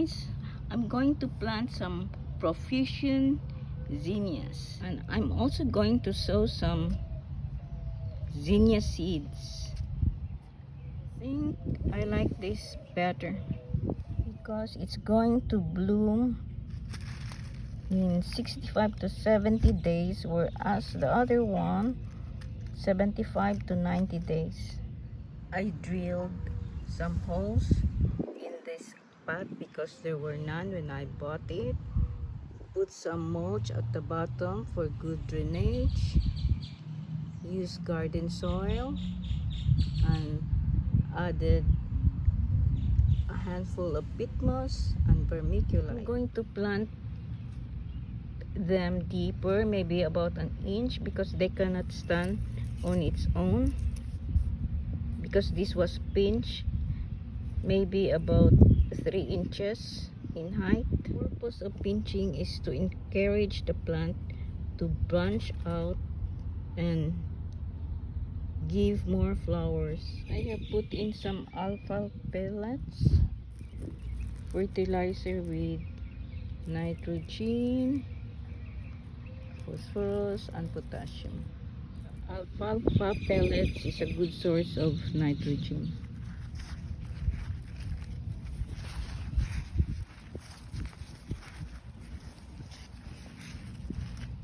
guys, I'm going to plant some profusion zinnias, and I'm also going to sow some zinnia seeds. I think I like this better because it's going to bloom in 65 to 70 days, whereas the other one 75 to 90 days. I drilled some holes in this pot because there were none when I bought it. Put some mulch at the bottom for good drainage. Use garden soil and added a handful of peat moss and vermiculite. I'm going to plant them deeper, maybe about an inch, because they cannot stand on its own, because this was pinched maybe about 3 inches in height. The purpose of pinching is to encourage the plant to branch out and give more flowers. I have put in some alfalfa pellets, fertilizer with nitrogen, phosphorus and potassium. Alfalfa pellets is a good source of nitrogen.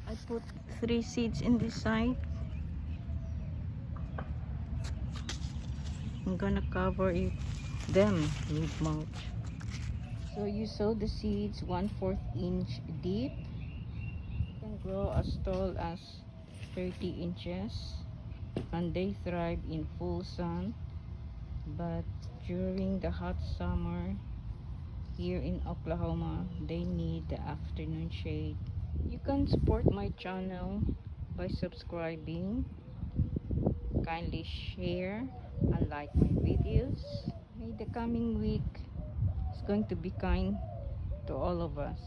I put 3 seeds in this side. I'm gonna cover them with mulch. So you sow the seeds 1/4 inch deep. You can grow as tall as 30 inches and they thrive in full sun, but during the hot summer here in Oklahoma they need the afternoon shade. You can support my channel by subscribing. Kindly share and like my videos. May the coming week is going to be kind to all of us.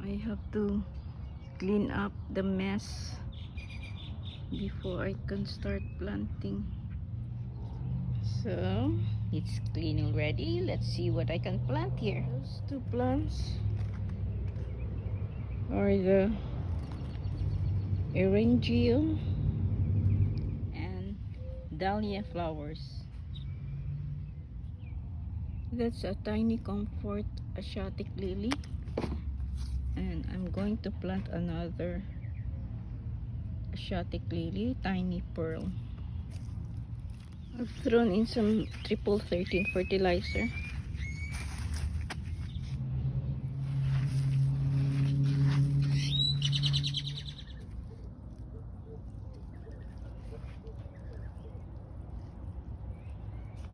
I have to clean up the mess before I can start planting. So it's clean already. Let's see what I can plant here. Those 2 plants are the eryngium and dahlia flowers. That's a tiny comfort Asiatic lily, and I'm going to plant another Asiatic lily, tiny pearl. I've thrown in some triple 13 fertilizer.